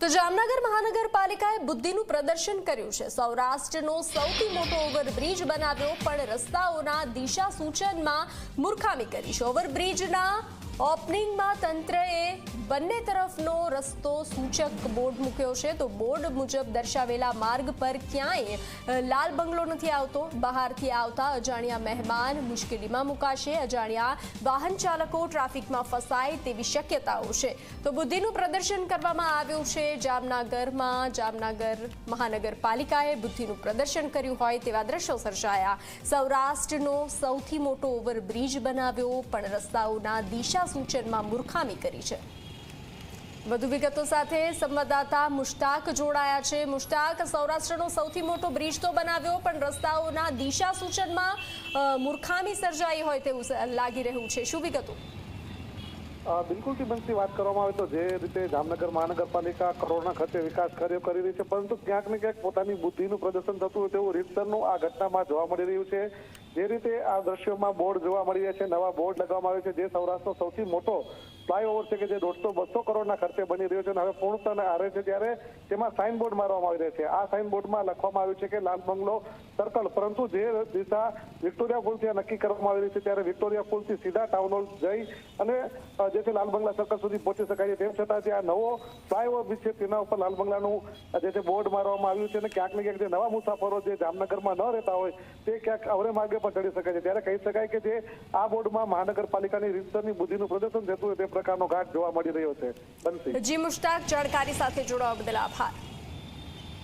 તો જામનગર મહાનગરપાલિકાએ બુદ્ધિનું પ્રદર્શન કર્યું છે। સૌરાષ્ટ્રનો સૌથી મોટો ઓવરબ્રિજ બનાવ્યો, પણ રસ્તાઓના દિશા સૂચનમાં મૂર્ખામી કરી છે। ઓવરબ્રિજના ઓપનિંગમાં તંત્રએ બંને તરફનો રસ્તો સૂચક બોર્ડ મૂક્યો છે, તો બોર્ડ મુજબ દર્શાવેલા માર્ગ પર ક્યાંય લાલ બંગલો નથી આવતો। બહારથી આવતા અજાણ્યા મહેમાન મુશ્કેલીમાં મુકાશે, અજાણ્યા વાહન ચાલકો ટ્રાફિકમાં ફસાય તેવી શક્યતાઓ છે। તો બુદ્ધિનું પ્રદર્શન કરવામાં આવ્યું છે જામનગરમાં। જામનગર મહાનગરપાલિકાએ બુદ્ધિનું પ્રદર્શન કર્યું હોય તેવા દ્રશ્યો સર્જાયા। સૌરાષ્ટ્રનો સૌથી મોટો ઓવરબ્રિજ બનાવ્યો, પણ રસ્તાઓના દિશા સૂચનમાં મૂર્ખામી કરી છે। વધુ વિગતો સાથે સંવાદદાતા મુશ્તાક જોડાયા છે। મુશ્તાક, સૌરાષ્ટ્રનો સૌથી મોટો બ્રિજ તો બનાવ્યો, પણ રસ્તાઓના દિશા સૂચનમાં મૂર્ખામી સર્જાઈ હોય તેવું લાગી રહ્યું છે, શું વિગતો? બિલકુલ બંસી, વાત કરવામાં આવે તો જે રીતે જામનગર મહાનગરપાલિકા કરોડના ખર્ચે વિકાસ કાર્યો કરી રહી છે, પરંતુ ક્યાંક ને ક્યાંક પોતાની બુદ્ધિનું પ્રદર્શન થતું હોય તેવું રીતસરનું આ ઘટનામાં જોવા મળી રહ્યું છે। જે રીતે આ દ્રશ્યોમાં બોર્ડ જોવા મળી રહ્યા છે, નવા બોર્ડ લગાવવામાં આવે છે, જે સૌરાષ્ટ્રનો સૌથી મોટો ફ્લાયઓવર છે કે જે 150-200 કરોડના ખર્ચે બની રહ્યો છે અને હવે પૂર્ણતાને આરે છે, ત્યારે તેમાં સાઇન બોર્ડ મારવામાં આવી રહ્યા છે। આ સાઇન બોર્ડમાં લખવામાં આવ્યું છે કે લાલ બંગલો સર્કલ, પરંતુ જે દિશા વિક્ટોરિયા પુલથી નક્કી કરવામાં આવી રહી છે, ત્યારે વિક્ટોરિયા પુલથી સીધા ટાઉન હોલ જઈ અને જે છે લાલ બંગલા સર્કલ સુધી પહોંચી શકાય છે। તેમ છતાં જે આ નવો ફ્લાયઓવર છે તેના ઉપર લાલ બંગલાનું જે છે બોર્ડ મારવામાં આવ્યું છે અને ક્યાંક ને ક્યાંક જે નવા મુસાફરો જે જામનગરમાં ન રહેતા હોય તે ક્યાંક અવરે માર્ગે પર ચડી શકે છે। ત્યારે કહી શકાય કે જે આ બોર્ડમાં મહાનગરપાલિકાની રીતસરની બુદ્ધિનું પ્રદર્શન થતું હોય તે પ્રકારનો ઘાટ જોવા મળી રહ્યો છે। બંસી જી મુશ્તાક, જાણકારી સાથે જોડાવા બદલ આભાર।